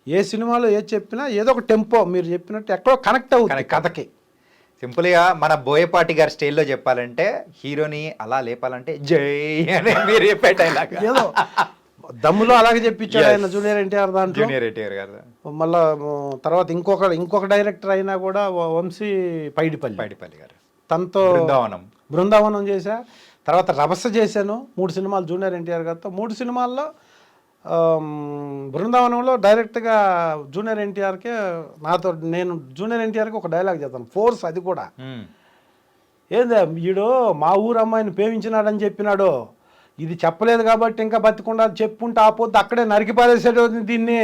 ఏ సినిమాలో ఏది చెప్పినా ఏదో ఒక టెంపో మీరు చెప్పినట్టు ఎక్కడో కనెక్ట్ అవుతుంది కథకి. సింపుల్గా మన బోయపాటి గారి స్టైల్లో చెప్పాలంటే హీరోని అలా లేపాలంటే జై అని మీరు చెప్పే డైలాగ్ ఏదో దమ్ములో అలాగే చెప్పించాడు ఆయన జూనియర్ ఎన్టీఆర్ దాంట్లో. జూనియర్ ఎన్టీఆర్ గారు మళ్ళా తర్వాత ఇంకొక డైరెక్టర్ అయినా కూడా వంశీ పైడిపల్లి గారు తనతో బృందావనం చేశా. తర్వాత రభస చేశాను 3 సినిమాలు జూనియర్ ఎన్టీఆర్ గారితో. 3 సినిమాల్లో బృందావనంలో డైరెక్ట్గా జూనియర్ ఎన్టీఆర్కే నేను జూనియర్ ఎన్టీఆర్కి ఒక డైలాగ్ చేస్తాను, ఫోర్స్ అది కూడా. ఏందా వీడు మా ఊరు అమ్మాయిని ప్రేమించినాడని చెప్పినాడు, ఇది చెప్పలేదు కాబట్టి ఇంకా బతికుండా చెప్పుంటే ఆపోద్దు అక్కడే నరికి పారేసాడు దీన్ని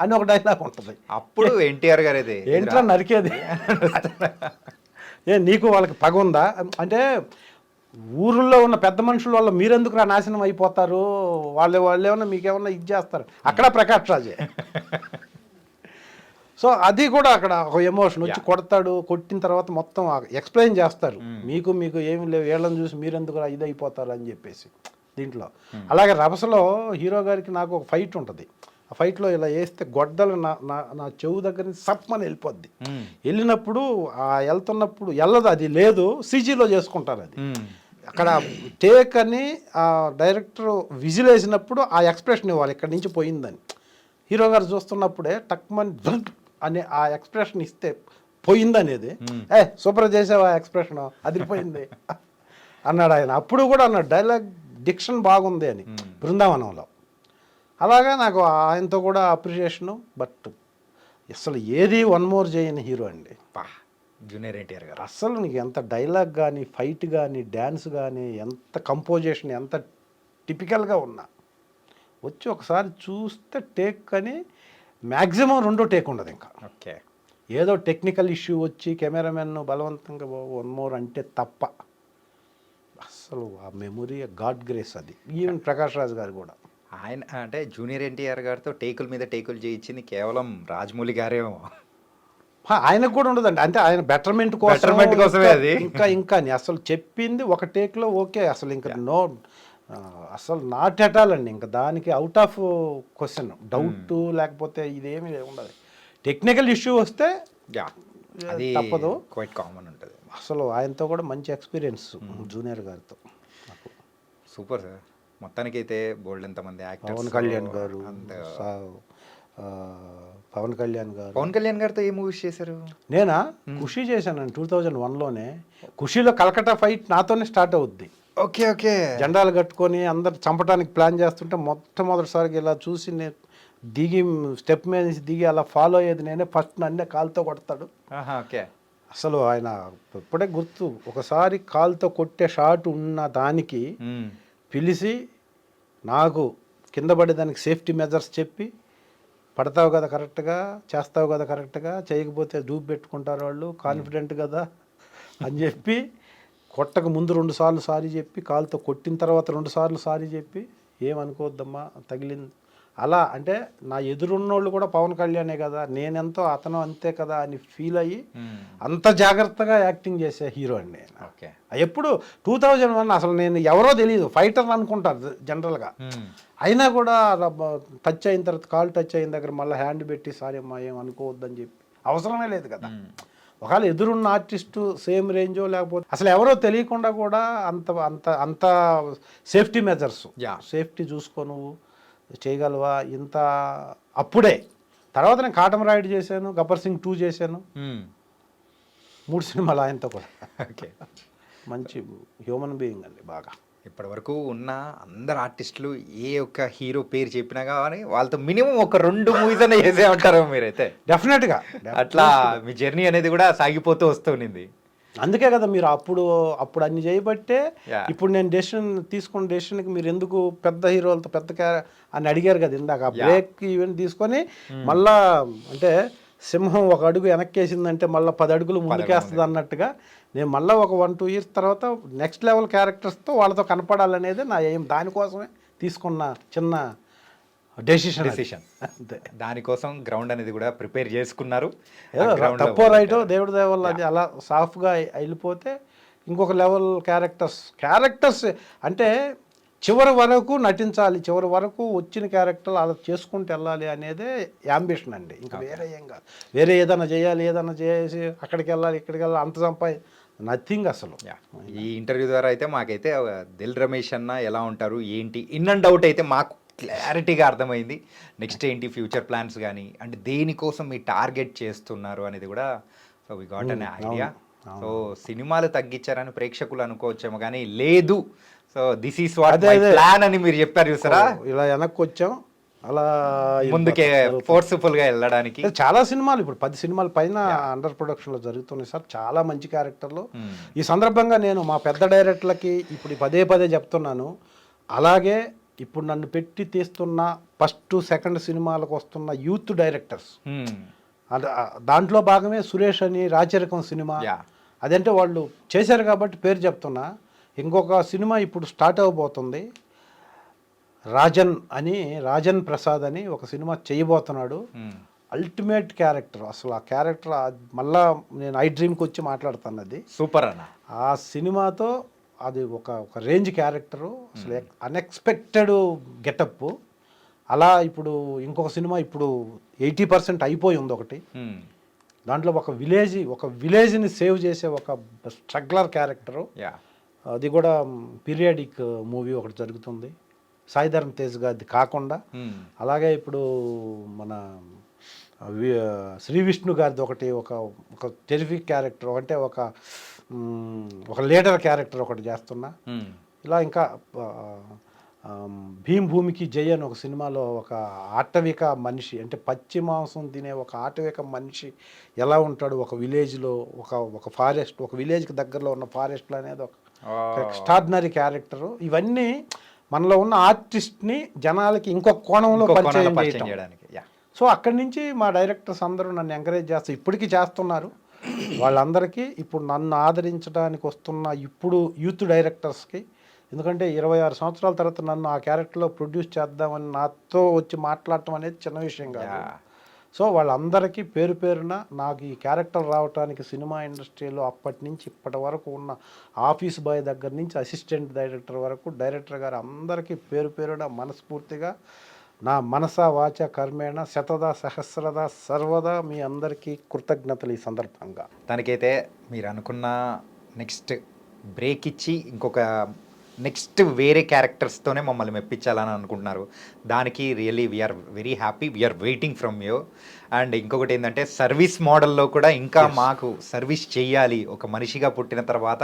అని ఒక డైలాగ్ ఉంటుంది. అప్పుడు ఎన్టీఆర్ గారు అయితే ఏంట్రా నరికేది నీకు వాళ్ళకి పగ ఉందా అంటే ఊర్లో ఉన్న పెద్ద మనుషుల వల్ల మీరెందుకు నాశనం అయిపోతారు, వాళ్ళు ఏమన్నా మీకేమన్నా ఇది చేస్తారు. అక్కడ ప్రకాష్ రాజే. సో అది కూడా అక్కడ ఒక ఎమోషన్ వచ్చి కొడతాడు. కొట్టిన తర్వాత మొత్తం ఎక్స్ప్లెయిన్ చేస్తారు, మీకు ఏమి లేవు వీళ్ళని చూసి మీరెందుకు ఇది అయిపోతారు అని చెప్పేసి దీంట్లో. అలాగే రభసలో హీరో గారికి నాకు ఒక ఫైట్ ఉంటుంది. ఆ ఫైట్లో ఇలా వేస్తే గొడ్డలు నా చెవు దగ్గర నుంచి సప్మని వెళ్ళిపోద్ది. వెళ్ళినప్పుడు వెళ్తున్నప్పుడు వెళ్ళదు, అది లేదు సీజీలో చేసుకుంటారు. అది అక్కడ టేక్ అని ఆ డైరెక్టర్ విజిల్ వేసినప్పుడు ఆ ఎక్స్ప్రెషన్ ఇవ్వాలి, ఇక్కడి నుంచి పోయిందని. హీరో గారు చూస్తున్నప్పుడే టక్మన్ అని ఆ ఎక్స్ప్రెషన్ ఇస్తే పోయిందనేది, సూపర్ చేసావు ఆ ఎక్స్ప్రెషన్ అదిరిపోయింది అన్నాడు ఆయన. అప్పుడు కూడా అన్నాడు డైలాగ్ డిక్షన్ బాగుంది అని బృందావనంలో. అలాగా నాకు ఆయనతో కూడా అప్రిషియేషను. బట్ అసలు ఏది వన్ మోర్ చేయని హీరో అండి జూనియర్ ఎన్టీఆర్ గారు. అసలు నీకు ఎంత డైలాగ్ కానీ ఫైట్ కానీ డ్యాన్స్ కానీ ఎంత కంపోజిషన్ ఎంత టిపికల్గా ఉన్నా వచ్చి ఒకసారి చూస్తే టేక్ కానీ మ్యాక్సిమం 2 టేక్ ఉండదు. ఇంకా ఓకే ఏదో టెక్నికల్ ఇష్యూ వచ్చి కెమెరామెన్ బలవంతంగా వన్ మోర్ అంటే తప్ప అసలు ఆ మెమొరీ గాడ్ గ్రేస్ అది. ఈవెన్ ప్రకాష్ రాజ్ గారు కూడా ఆయన అంటే జూనియర్ ఎన్టీఆర్ గారితో టేకుల మీద టేకులు చేయించింది కేవలం రాజమౌళి గారేమో. ఆయనకు కూడా ఉండదండి, అంటే ఆయన బెటర్మెంట్ కోసమే అది. ఇంకా అసలు చెప్పింది ఒక టేక్లో ఓకే, అసలు ఇంకా అసలు నాట్ ఎటాలండి, ఇంకా దానికి అవుట్ ఆఫ్ క్వశ్చన్ డౌట్ లేకపోతే ఇదేమీ ఉండదు. టెక్నికల్ ఇష్యూ వస్తే అది తప్పదు, క్వైట్ కామన్ ఉంటుంది. అసలు ఆయనతో కూడా మంచి ఎక్స్పీరియన్స్ జూనియర్ గారితో. Super sir. మొత్తానికైతే బోల్డ్ ఎంతమంది యాక్టర్స్, పవన్ కళ్యాణ్ గారు, పవన్ కళ్యాణ్ గారితో ఏ మూవీస్ చేశారు? నేనా ఖుషి చేశానండి 2001లోనే. ఖుషిలో కలకత్తా ఫైట్ నాతోనే స్టార్ట్ అవుద్ది. Okay okay. జెండాలు కట్టుకొని అందరు చంపడానికి ప్లాన్ చేస్తుంటే మొట్టమొదటిసారిగా ఇలా చూసి నేను దిగి స్టెప్ మీద నుంచి దిగి అలా ఫాలో అయ్యేది నేనే. ఫస్ట్ నన్నే కాలుతో కొడతాడు. ఓకే. అసలు ఆయన ఇప్పుడే గుర్తు, ఒకసారి కాలుతో కొట్టే షాట్ ఉన్న దానికి పిలిచి నాకు కింద పడేదానికి సేఫ్టీ మెజర్స్ చెప్పి, పడతావు కదా కరెక్ట్గా, చేస్తావు కదా కరెక్ట్గా, చేయకపోతే డూబ్ పెట్టుకుంటారు వాళ్ళు, కాన్ఫిడెంట్ కదా అని చెప్పి కొట్టక ముందు 2 సార్లు సారీ చెప్పి, కాలుతో కొట్టిన తర్వాత 2 సార్లు సారీ చెప్పి, ఏమనుకోవద్దమ్మా తగిలింది అలా. అంటే నా ఎదురున్నోళ్ళు కూడా పవన్ కళ్యాణే కదా, నేనెంతో అతను అంతే కదా అని ఫీల్ అయ్యి అంత జాగ్రత్తగా యాక్టింగ్ చేసే హీరో అండి. ఓకే. ఎప్పుడు 2001 అసలు నేను ఎవరో తెలియదు, ఫైటర్ అనుకుంటారు జనరల్గా. అయినా కూడా టచ్ అయిన తర్వాత కాల్ టచ్ అయిన దగ్గర మళ్ళీ హ్యాండ్ పెట్టి సారీ అమ్మా ఏం అనుకోవద్దని చెప్పి, అవసరమే లేదు కదా. ఒకవేళ ఎదురున్న ఆర్టిస్టు సేమ్ రేంజో లేకపోతే అసలు ఎవరో తెలియకుండా కూడా అంత అంత అంత సేఫ్టీ మెజర్స్, సేఫ్టీ చూసుకో నువ్వు చేయగలవా ఇంత. అప్పుడే తర్వాత నేను కాటమరాయుడు చేశాను, గబ్బర్ సింగ్ 2 చేశాను, 3 సినిమాలు ఆయనతో కూడా. ఓకే. మంచి హ్యూమన్ బీయింగ్ అండి బాగా. ఇప్పటి వరకు ఉన్న అందరు ఆర్టిస్టులు ఏ ఒక్క హీరో పేరు చెప్పినా కానీ వాళ్ళతో మినిమం ఒక 2 మూవీస్ అనే చేసే ఉంటారు మీరైతే. డెఫినెట్గా అట్లా మీ జర్నీ అనేది కూడా సాగిపోతూ వస్తుంది. అందుకే కదా మీరు అప్పుడు అన్ని చేయబట్టే ఇప్పుడు నేను తీసుకున్న డెసిషన్కి మీరు ఎందుకు పెద్ద హీరోలతో అని అడిగారు కదా ఇందాక. బ్రేక్ ఈవెంట్ తీసుకొని మళ్ళా అంటే సింహం ఒక అడుగు వెనక్కేసిందంటే మళ్ళీ 10 అడుగులు ముందుకేస్తుంది అన్నట్టుగా నేను మళ్ళీ ఒక 1-2 ఇయర్స్ తర్వాత నెక్స్ట్ లెవెల్ క్యారెక్టర్స్తో వాళ్ళతో కనపడాలనేది నా ఎయిమ్. దానికోసమే తీసుకున్న చిన్న డెసిషన్. అంతే. దానికోసం గ్రౌండ్ అనేది కూడా ప్రిపేర్ చేసుకున్నారు. తప్పో రైటో దేవుడి దయ వల్ల అది అలా సాఫ్ట్గా వెళ్ళిపోతే ఇంకొక లెవెల్ క్యారెక్టర్స్ అంటే చివరి వరకు నటించాలి, చివరి వరకు వచ్చిన క్యారెక్టర్ అలా చేసుకుంటూ వెళ్ళాలి అనేదే యాంబిషన్ అండి. ఇంకా వేరే ఏం కాదు. వేరే ఏదైనా చేయాలి, ఏదైనా చేసి అక్కడికి వెళ్ళాలి, ఇక్కడికి వెళ్ళాలి, అంత నథింగ్ అసలు. ఈ ఇంటర్వ్యూ ద్వారా అయితే మాకైతే దిల్ రమేష్ అన్న ఎలా ఉంటారు ఏంటి ఇన్ అండ్ అవుట్ అయితే మాకు క్లారిటీగా అర్థమైంది. నెక్స్ట్ ఏంటి ఫ్యూచర్ ప్లాన్స్ కానీ అంటే దేనికోసం మీ టార్గెట్ చేస్తున్నారు అనేది కూడా so we got an idea. So సినిమాలు తగ్గించారని ప్రేక్షకులు అనుకోవచ్చేమో కానీ లేదు, so this is what my plan అని మీరు చెప్పారు చూసారా. ఇలా వెనక్కి వచ్చాం, అలా ముందుకే ఫోర్స్ఫుల్ గా వెళ్ళడానికి. చాలా సినిమాలు ఇప్పుడు 10 సినిమాల పైన అండర్ ప్రొడక్షన్ లో జరుగుతున్నాయి సార్, చాలా మంచి క్యారెక్టర్లు. ఈ సందర్భంగా నేను మా పెద్ద డైరెక్టర్లకి ఇప్పుడు పదే పదే చెప్తున్నాను, అలాగే ఇప్పుడు నన్ను పెట్టి తీస్తున్న ఫస్ట్ సెకండ్ సినిమాలకు వస్తున్న యూత్ డైరెక్టర్స్, దాంట్లో భాగమే సురేష్ అని రాచరికం సినిమా. అదంటే వాళ్ళు చేశారు కాబట్టి పేరు చెప్తున్నా. ఇంకొక సినిమా ఇప్పుడు స్టార్ట్ అవ్వబోతుంది, రాజన్ ప్రసాద్ అని ఒక సినిమా చేయబోతున్నాడు. అల్టిమేట్ క్యారెక్టర్, అసలు ఆ క్యారెక్టర్ మళ్ళా నేను ఐ డ్రీమ్కి వచ్చి మాట్లాడుతాను, అది సూపర్ అన్న. ఆ సినిమాతో అది ఒక రేంజ్ క్యారెక్టరు, అసలు అన్ఎక్స్పెక్టెడ్ గెటప్. అలా ఇప్పుడు ఇంకొక సినిమా ఇప్పుడు 80% అయిపోయి ఉంది ఒకటి, దాంట్లో ఒక విలేజ్ని సేవ్ చేసే ఒక స్ట్రగ్లర్ క్యారెక్టరు. అది కూడా పీరియాడిక్ మూవీ ఒకటి జరుగుతుంది సాయిధరమ్ తేజ్ గారిది కాకుండా. అలాగే ఇప్పుడు మన శ్రీ విష్ణు గారిది ఒకటి ఒక టెరిఫిక్ క్యారెక్టర్, అంటే ఒక లీడర్ క్యారెక్టర్ ఒకటి చేస్తున్నా. ఇలా ఇంకా భీమ్ భూమికి జై అని ఒక సినిమాలో ఒక ఆటవిక మనిషి, అంటే పచ్చి మాంసం తినే ఒక ఆటవిక మనిషి ఎలా ఉంటాడు ఒక విలేజ్లో, ఒక ఫారెస్ట్, ఒక విలేజ్కి దగ్గరలో ఉన్న ఫారెస్ట్లో అనేది ఒక ఎక్స్ట్రాడినరీ క్యారెక్టరు. ఇవన్నీ మనలో ఉన్న ఆర్టిస్ట్ని జనాలకి ఇంకొక కోణంలో పరిచయం చేయడానికి. సో అక్కడి నుంచి మా డైరెక్టర్స్ అందరూ నన్ను ఎంకరేజ్ చేస్తారు, ఇప్పటికీ చేస్తున్నారు. వాళ్ళందరికీ ఇప్పుడు నన్ను ఆదరించడానికి వస్తున్న ఇప్పుడు యూత్ డైరెక్టర్స్కి, ఎందుకంటే 26 సంవత్సరాల తర్వాత నన్ను ఆ క్యారెక్టర్లో ప్రొడ్యూస్ చేద్దామని నాతో వచ్చి మాట్లాడటం అనేది చిన్న విషయం కాదు. సో వాళ్ళందరికీ పేరు పేరున నాకు ఈ క్యారెక్టర్ రావడానికి సినిమా ఇండస్ట్రీలో అప్పటి నుంచి ఇప్పటి వరకు ఉన్న ఆఫీస్ బాయ్ దగ్గర నుంచి అసిస్టెంట్ డైరెక్టర్ వరకు డైరెక్టర్ గారు అందరికీ పేరు పేరున మనస్ఫూర్తిగా నా మనస వాచ కర్మేణ శతదా సహస్రదా సర్వదా మీ అందరికీ కృతజ్ఞతలు ఈ సందర్భంగా. దానికైతే మీరు అనుకున్న నెక్స్ట్ బ్రేక్ ఇచ్చి ఇంకొక నెక్స్ట్ వేరే క్యారెక్టర్స్తోనే మమ్మల్ని మెప్పించాలని అనుకుంటున్నారు. దానికి really we are very happy, we are waiting from you. And ఇంకొకటి ఏంటంటే సర్వీస్ మోడల్లో కూడా ఇంకా మాకు సర్వీస్ చెయ్యాలి, ఒక మనిషిగా పుట్టిన తర్వాత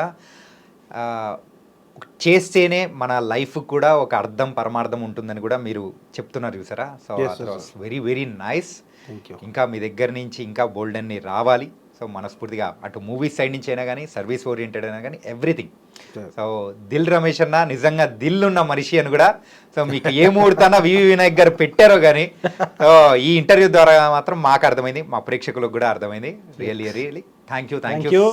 చేస్తేనే మన లైఫ్ కూడా ఒక అర్థం పరమార్థం ఉంటుందని కూడా మీరు చెప్తున్నారు చూసారా. So very very nice. ఇంకా మీ దగ్గర నుంచి ఇంకా బోల్డన్ని రావాలి. సో మనస్ఫూర్తిగా అటు మూవీస్ సైడ్ నుంచి అయినా కానీ సర్వీస్ ఓరియంటెడ్ అయినా కానీ ఎవ్రీథింగ్. సో దిల్ రమేష్ అన్న నిజంగా దిల్ ఉన్న మనిషి అని కూడా, సో మీకు ఏ ముహూర్తాన వివి వినాయక్ గారు పెట్టారో కానీ సో ఈ ఇంటర్వ్యూ ద్వారా మాత్రం మాకు అర్థమైంది, మా ప్రేక్షకులకు కూడా అర్థమైంది. Really really thank you.